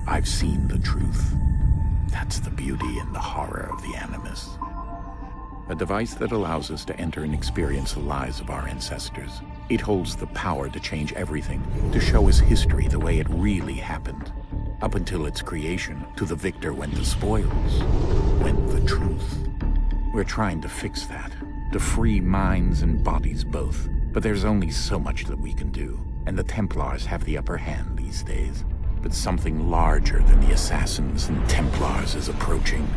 I've seen the truth. That's the beauty and the horror of the Animus. A device that allows us to enter and experience the lives of our ancestors. It holds the power to change everything, to show us history the way it really happened. Up until its creation, to the victor went the spoils, went the truth. We're trying to fix that, to free minds and bodies both. But there's only so much that we can do, and the Templars have the upper hand these days. But something larger than the Assassins and Templars is approaching,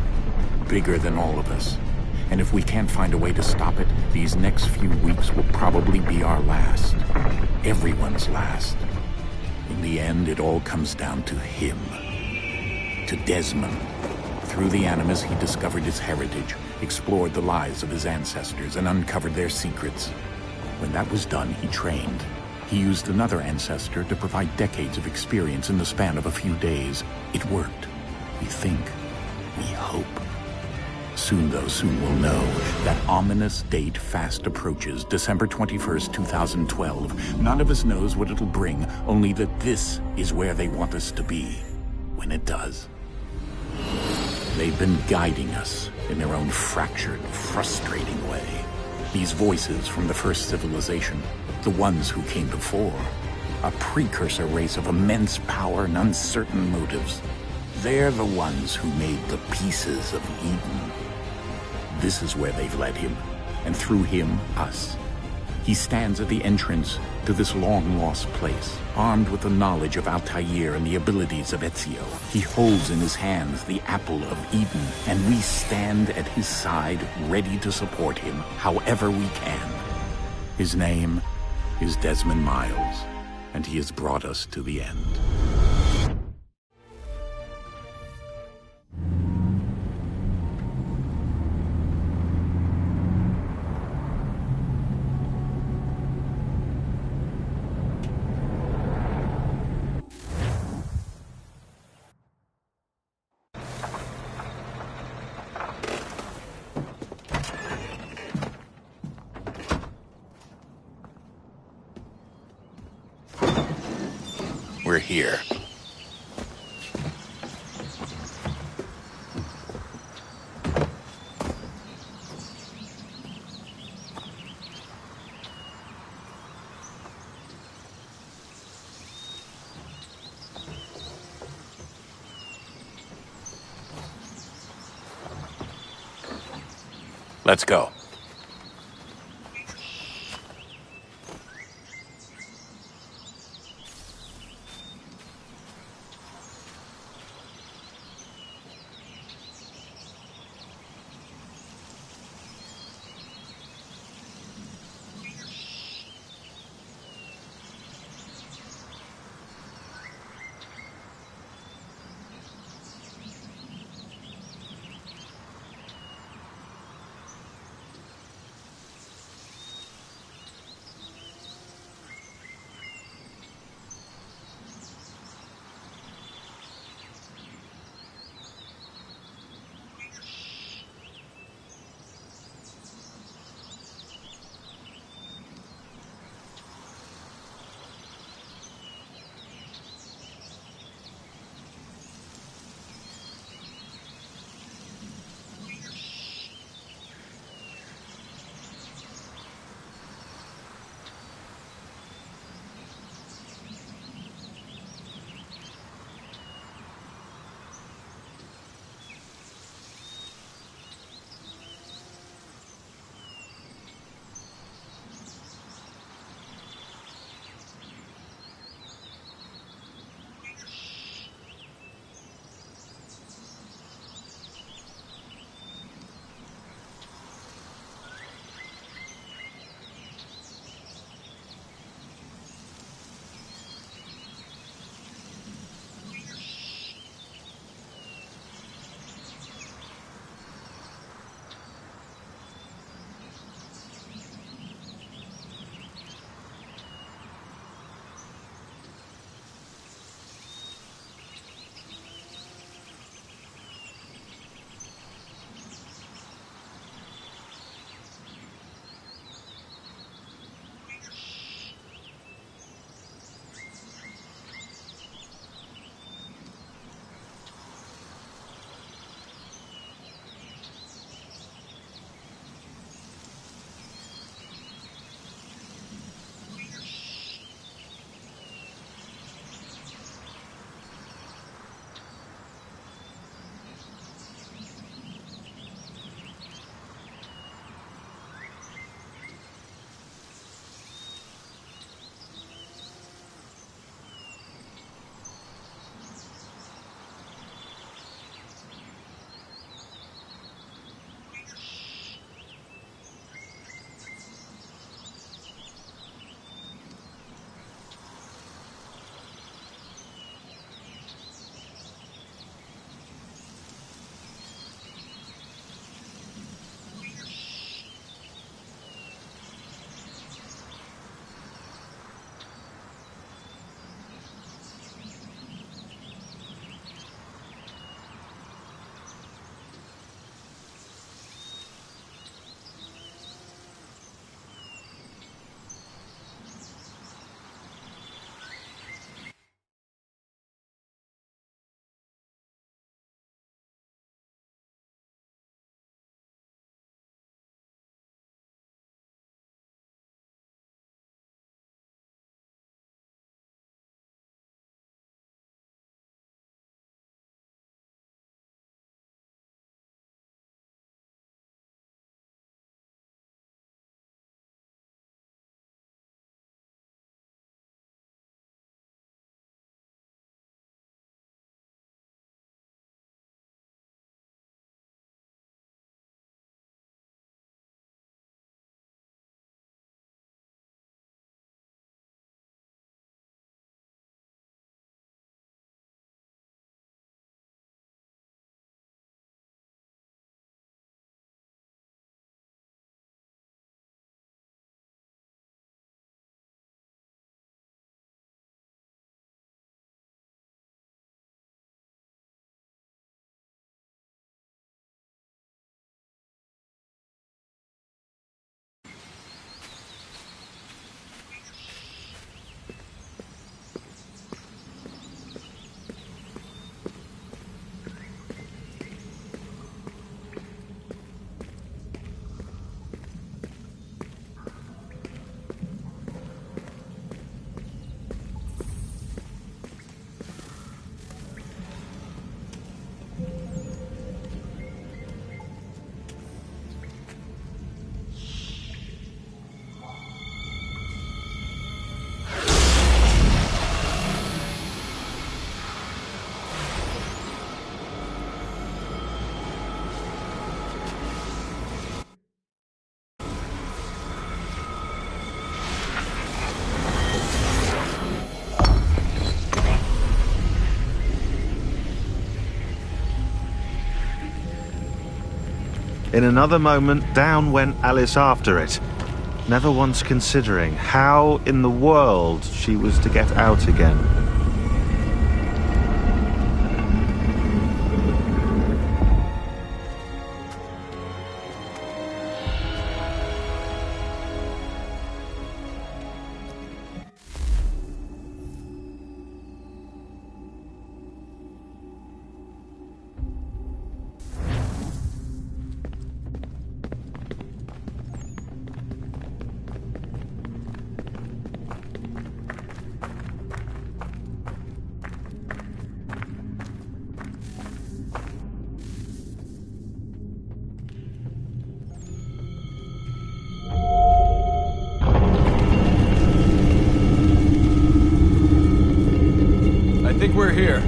bigger than all of us. And if we can't find a way to stop it, these next few weeks will probably be our last. Everyone's last. In the end, it all comes down to him. To Desmond. Through the Animus, he discovered his heritage, explored the lives of his ancestors, and uncovered their secrets. When that was done, he trained. He used another ancestor to provide decades of experience in the span of a few days. It worked. We think. We hope. Soon we'll know. That ominous date fast approaches, December 21st, 2012. None of us knows what it'll bring, only that this is where they want us to be, when it does. They've been guiding us in their own fractured, frustrating way. These voices from the first civilization, the ones who came before, a precursor race of immense power and uncertain motives. They're the ones who made the pieces of Eden. This is where they've led him, and through him, us. He stands at the entrance to this long-lost place, armed with the knowledge of Altair and the abilities of Ezio. He holds in his hands the apple of Eden, and we stand at his side, ready to support him however we can. His name is Desmond Miles, and he has brought us to the end. We're here. Let's go. In another moment, down went Alice after it, never once considering how in the world she was to get out again. I think we're here.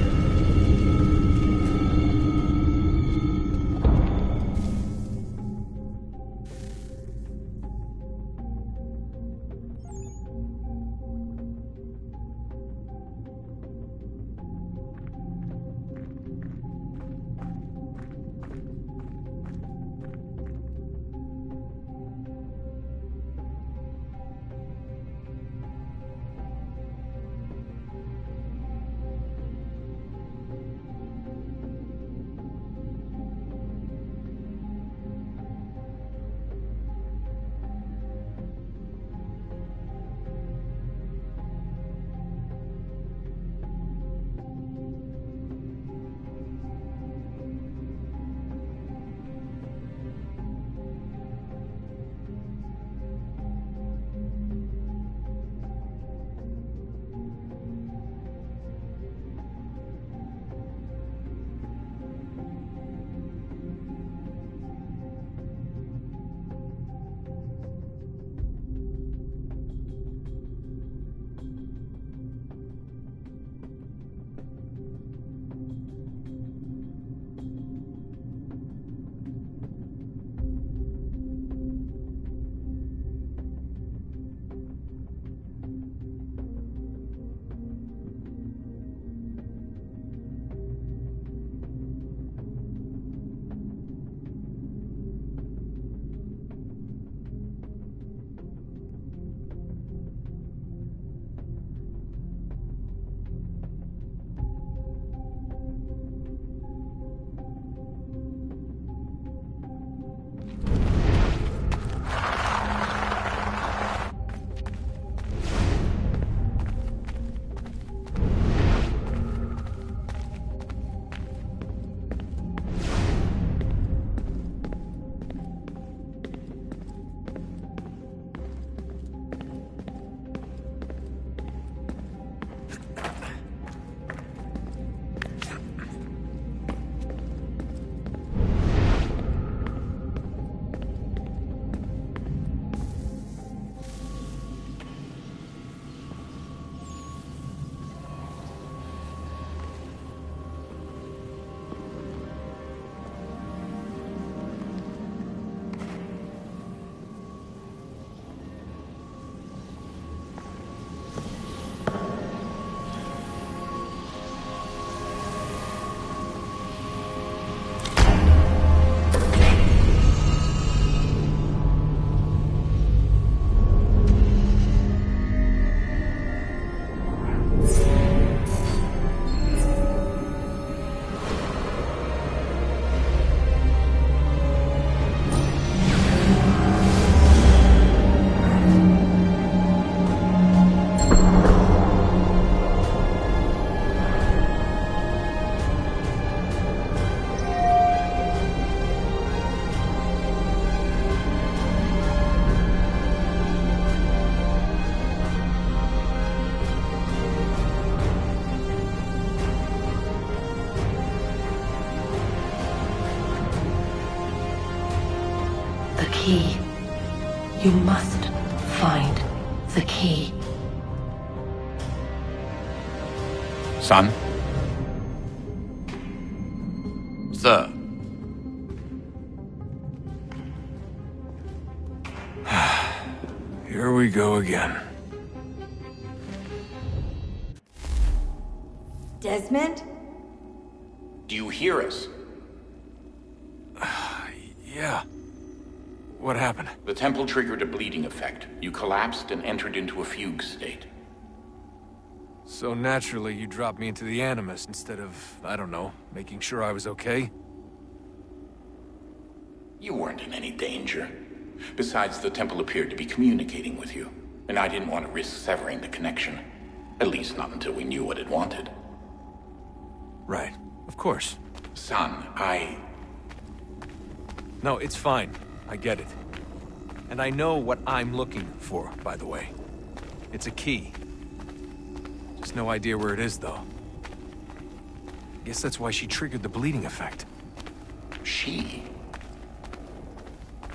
key. You must find the key. Son? Sir. Here we go again. Desmond? Do you hear us? Yeah. What happened? The temple triggered a bleeding effect. You collapsed and entered into a fugue state. So naturally, you dropped me into the Animus instead of, I don't know, making sure I was okay? You weren't in any danger. Besides, the temple appeared to be communicating with you, and I didn't want to risk severing the connection. At least not until we knew what it wanted. Right. Of course. Son, No, it's fine. I get it. And I know what I'm looking for, by the way. It's a key. Just no idea where it is, though. Guess that's why she triggered the bleeding effect. She?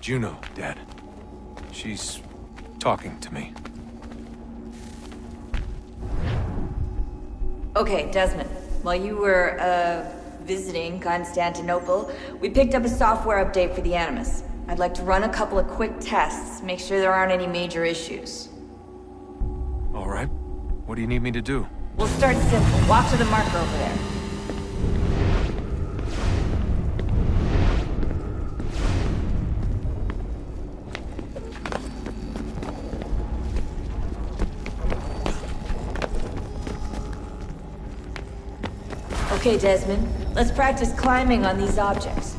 Juno, Dad. She's talking to me. Okay, Desmond. While you were, visiting Constantinople, we picked up a software update for the Animus. I'd like to run a couple of quick tests, make sure there aren't any major issues. All right. What do you need me to do? We'll start simple. Walk to the marker over there. Okay, Desmond. Let's practice climbing on these objects.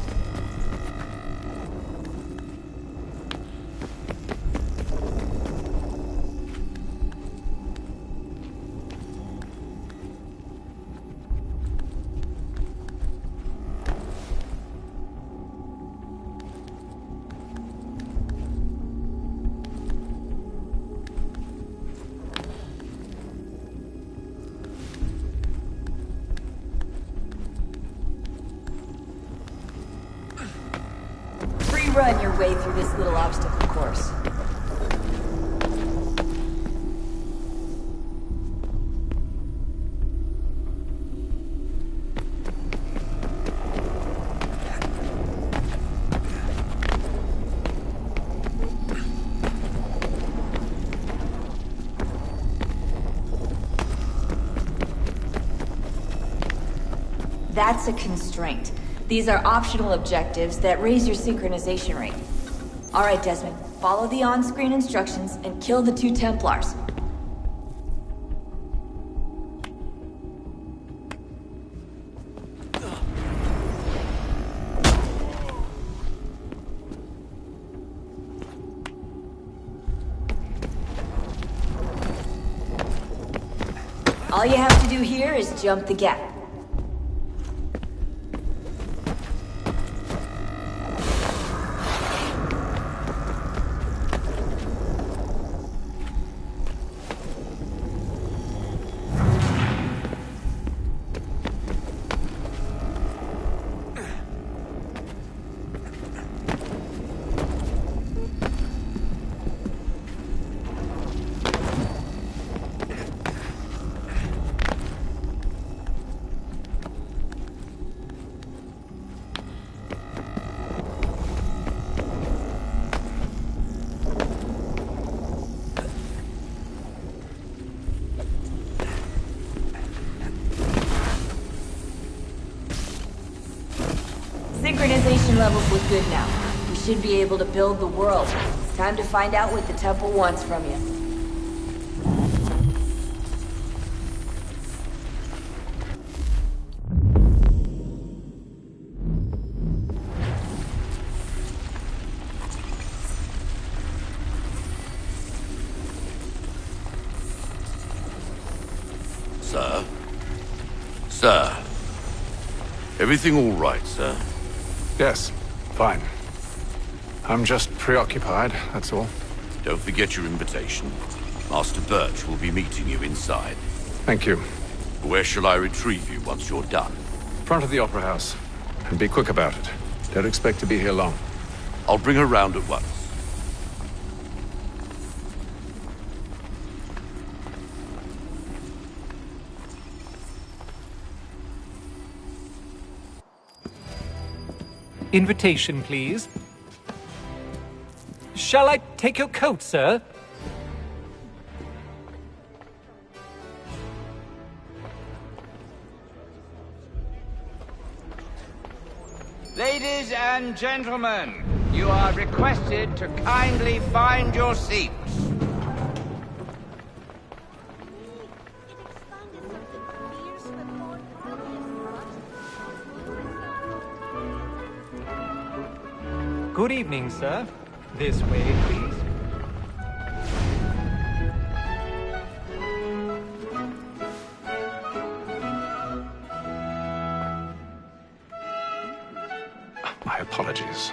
Run your way through this little obstacle course. That's a constraint. These are optional objectives that raise your synchronization rate. All right, Desmond. Follow the on-screen instructions and kill the 2 Templars. All you have to do here is jump the gap. Synchronization levels look good now. We should be able to build the world. It's time to find out what the temple wants from you. Sir? Sir? Everything all right, sir? Yes, fine. I'm just preoccupied, that's all. Don't forget your invitation. Master Birch will be meeting you inside. Thank you. Where shall I retrieve you once you're done? Front of the Opera House. And be quick about it. Don't expect to be here long. I'll bring her round at once. Invitation, please. Shall I take your coat, sir? Ladies and gentlemen, You are requested to kindly find your seats. Good evening, sir. This way, please. My apologies.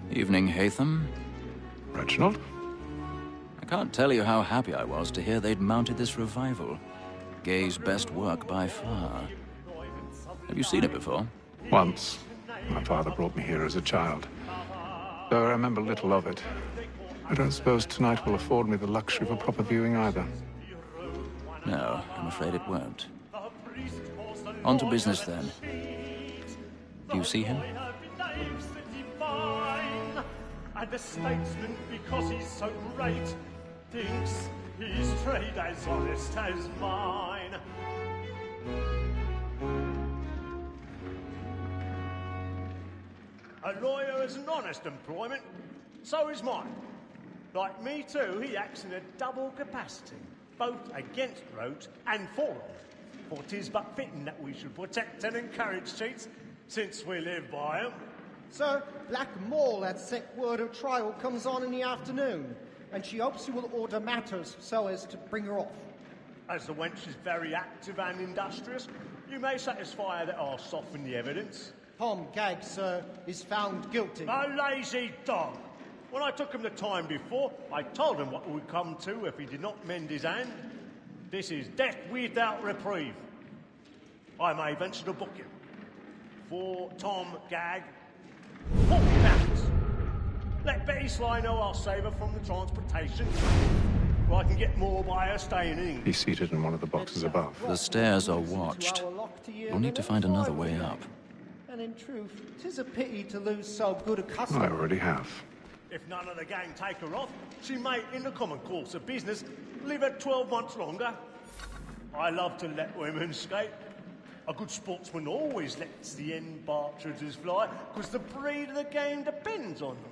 Evening, Haytham. Reginald? I can't tell you how happy I was to hear they'd mounted this revival. Gay's best work by far. Have you seen it before? Once. My father brought me here as a child. Though I remember little of it. I don't suppose tonight will afford me the luxury of a proper viewing either. No, I'm afraid it won't. On to business, then. Do you see him? And the statesman, because he's so great, thinks his trade as honest as mine. A lawyer is an honest employment, so is mine. Like me too, he acts in a double capacity, both against roads and for them. For 'tis but fitting that we should protect and encourage cheats, since we live by 'em. Sir, Black Mole had set word her trial comes on in the afternoon, and she hopes you will order matters so as to bring her off. As the wench is very active and industrious, you may satisfy her that I'll soften the evidence. Tom Gag, sir, is found guilty. A lazy dog! When I took him the time before, I told him what would come to if he did not mend his hand. This is death without reprieve. I may venture to book him. For Tom Gag, £40. Let Betty Sly know I'll save her from the transportation, or I can get more by her staying in. He's seated in one of the boxes above. The stairs are watched. We'll need to find another way up. And in truth, 'tis a pity to lose so good a customer. I already have. If none of the gang take her off, she may, in the common course of business, live her 12 months longer. I love to let women skate. A good sportsman always lets the end partridges fly, because the breed of the game depends on them.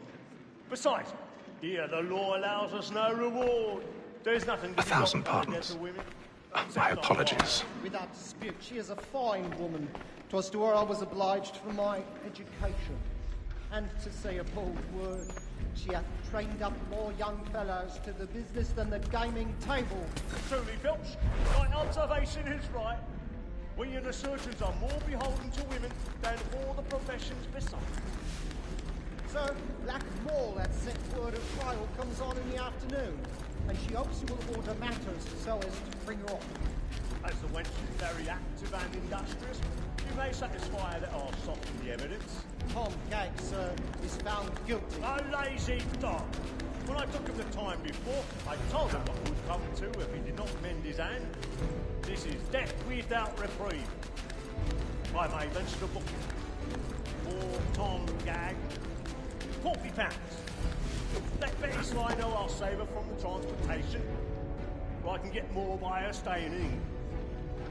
Besides, here the law allows us no reward. There's nothing to 1,000 pardons. My apologies. Without dispute, she is a fine woman. 'Twas to her I was obliged for my education. And to say a bold word, she hath trained up more young fellows to the business than the gaming table. Truly, Filch, my observation is right. We and the surgeons are more beholden to women than all the professions besides. Sir, Black Mole had set word her trial comes on in the afternoon, and she hopes you will order matters so as to bring her off. As the wench is very active and industrious, you may satisfy her that I'll soften the evidence. Tom Gag, sir, is found guilty. A lazy dog! When I took him the time before, I told him what would come to if he did not mend his hand. This is death without reprieve. I may venture to book him. For Tom Gag, £40. Let Betty Sly know I'll save her from the transportation, or I can get more by her staying in.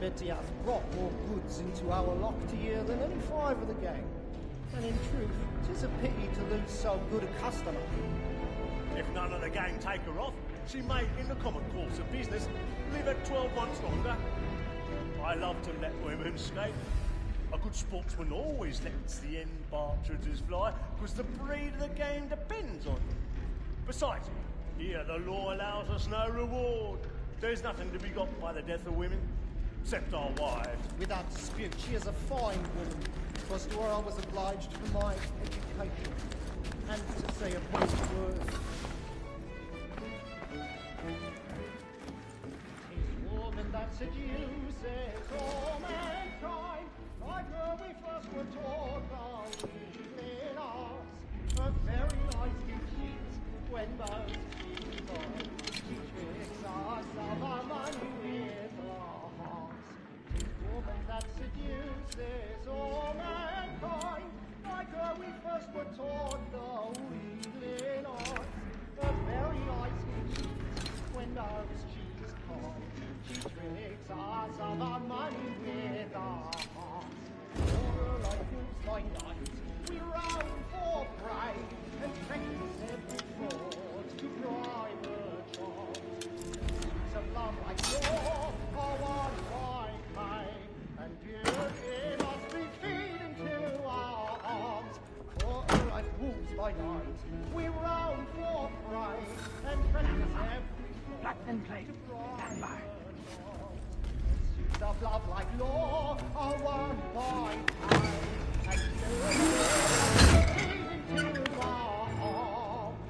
Betty hath brought more goods into our locked year than any 5 of the gang. And in truth, 'tis a pity to lose so good a customer. If none of the gang take her off, she may, in the common course of business, live her 12 months longer. I love to let women skate. A good sportsman always lets the end partridges fly, because the breed of the game depends on them. Besides, here the law allows us no reward. There's nothing to be got by the death of women, except our wives. Without dispute, she is a fine woman. 'Twas to her I was obliged for my education. And to say a bold word. 'Tis woman that seduces all mankind, like her we first were taught our evening arts. Her very eyes can cheat when most she lies. She tricks us of our money with our hearts. 'Tis woman that seduces all mankind, Like her we first were taught the wheedling arts, the very ice cheese when nerves cheese caught. She tricks us of our money with our hearts. For like wolves by night, we round for prey and practice every fraud to bribe her charms. Suits of love like yours are one by kind, and beauty must be feeding to our arms. For like wolves by night, we round for prey and practice every fraud to bribe her charms. Suits of love like law are one by kind, and beauty must be feeding to our arms.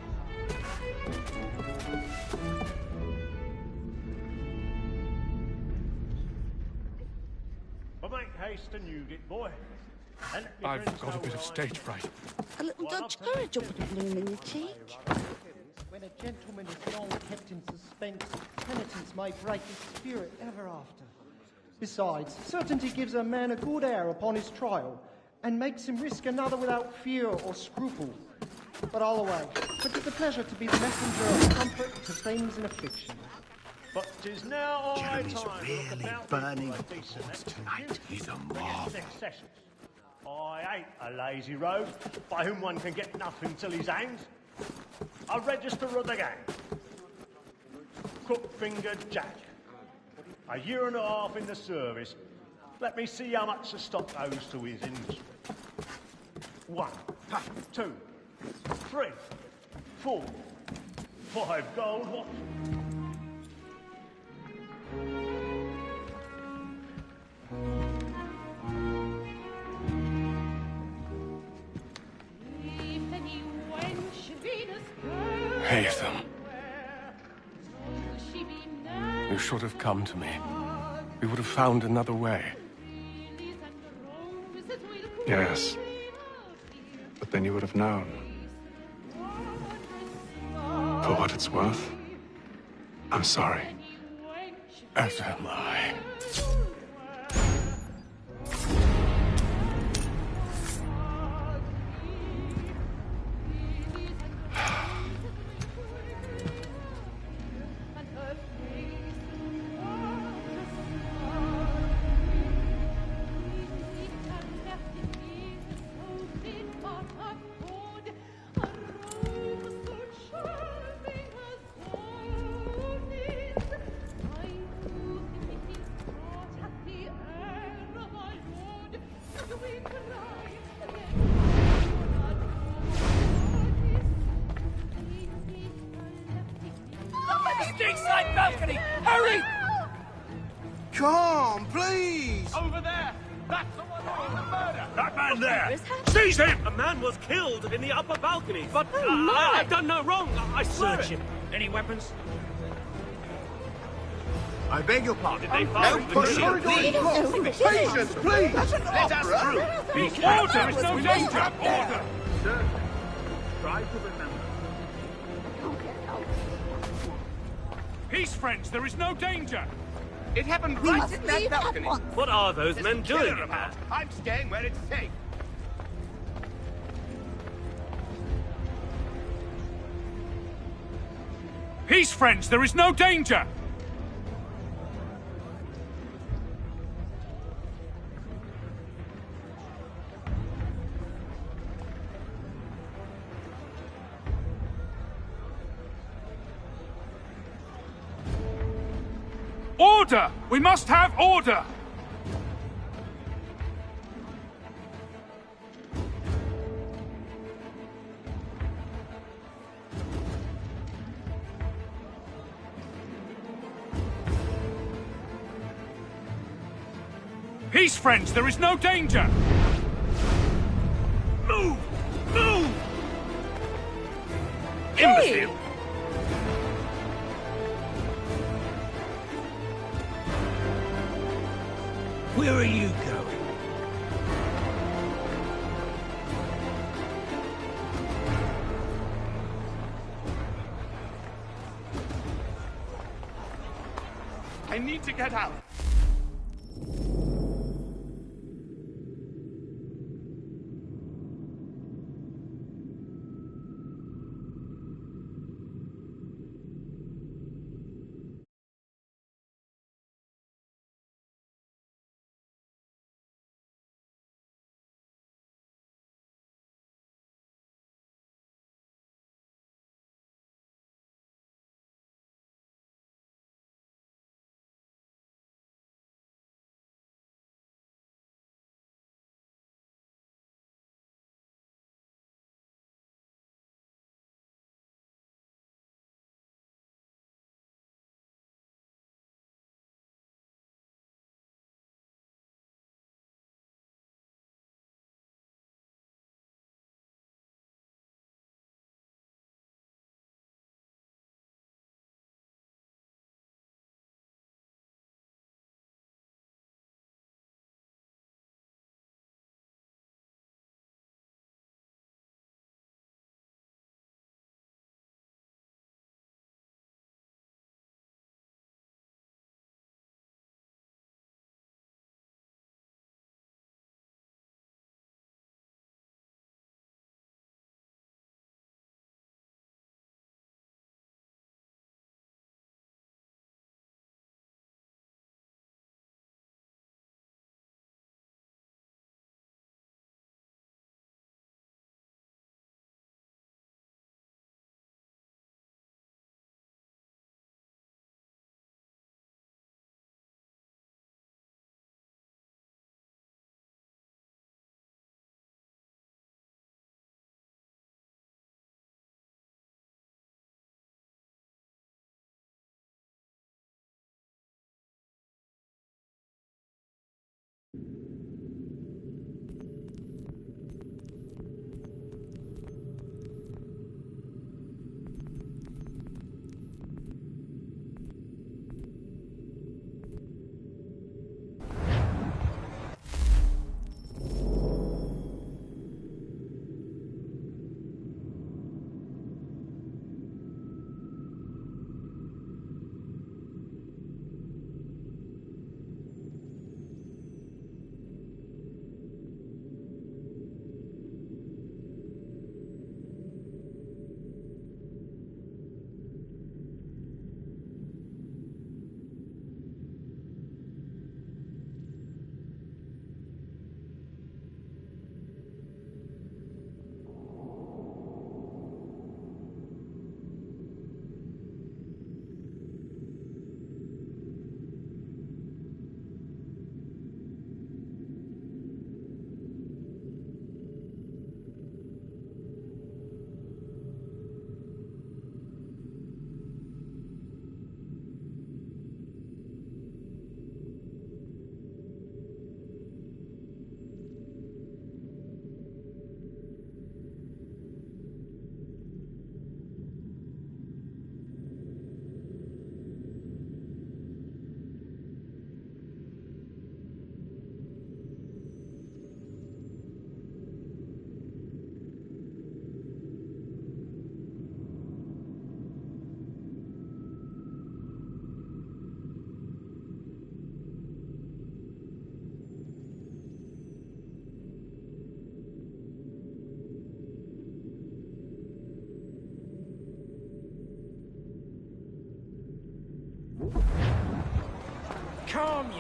But make haste and you get, boy. And let me I've friends got a know bit where of I stage am. fright. A little Dutch courage ought to bloom in the cheek. When a gentleman is long kept in suspense, penitence may break his spirit ever after. Besides, certainty gives a man a good air upon his trial, and makes him risk another without fear or scruple. But I'll away. But it's a pleasure to be the messenger of comfort to things in affliction. But 'tis now high Jeremy's time to really look about burning for a decent thoughts tonight. He's a marvel. next sessions. I ain't a lazy rogue by whom one can get nothing till he's hanged. A register of the gang. Crook-fingered Jack. A year and a half in the service. Let me see how much the stock owes to his industry. 1, 2, 3, 4, 5 gold watches. Haytham. You should have come to me. We would have found another way. Yes. But then you would have known. For what it's worth, I'm sorry. As am I. Side balcony! Hurry! Come, please! Over there! That's the one doing the murder! That man there! Seize him! A man was killed in the upper balcony, but I've done no wrong. I searched him. Any weapons? I beg your pardon. Did they fire No pushing, please! Patience, please! Let us through! Be careful! There is no danger! Order! Sir, try to remember. Peace, friends, there is no danger! It happened right in that balcony. What are those men doing? I'm staying where it's safe. Peace, friends, there is no danger! Order! We must have order! Peace, friends, there is no danger! Move! Move! Hey! Imbecile! Where are you going? I need to get out.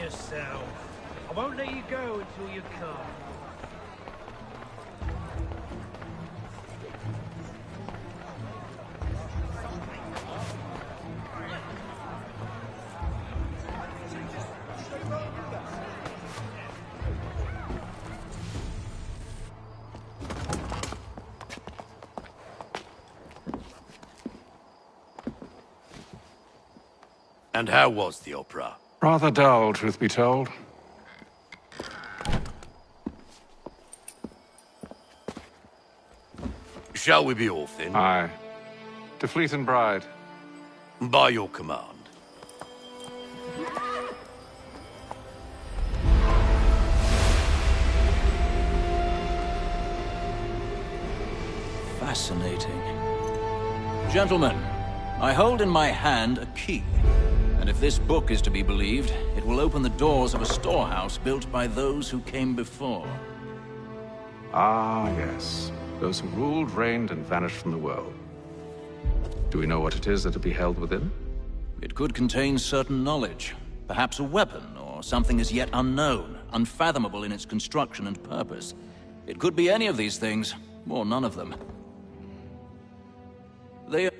yourself. I won't let you go until you come. And how was the opera? Rather dull, truth be told. Shall we be off then? Aye. To Fleet and Bride. By your command. Fascinating. Gentlemen, I hold in my hand a key. And if this book is to be believed, it will open the doors of a storehouse built by those who came before. Ah, yes. Those who ruled, reigned, and vanished from the world. Do we know what it is that will be held within? It could contain certain knowledge. Perhaps a weapon, or something as yet unknown, unfathomable in its construction and purpose. It could be any of these things, or none of them. They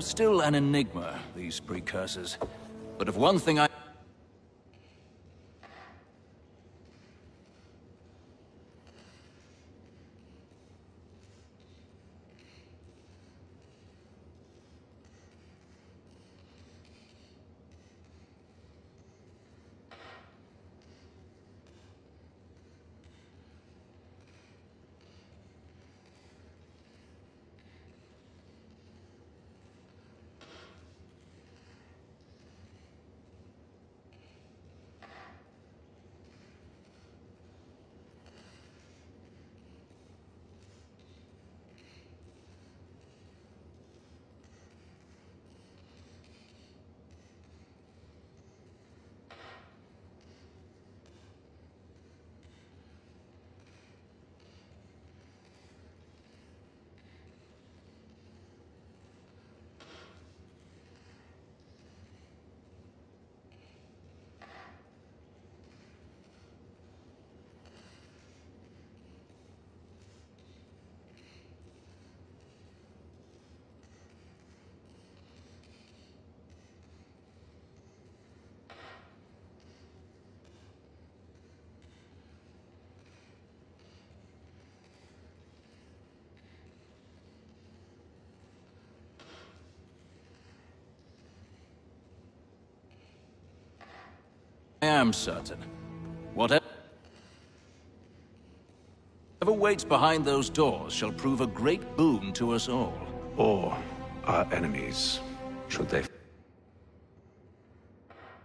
still an enigma, these precursors. But of one thing I am certain. Whatever waits behind those doors shall prove a great boon to us all. Or our enemies, should they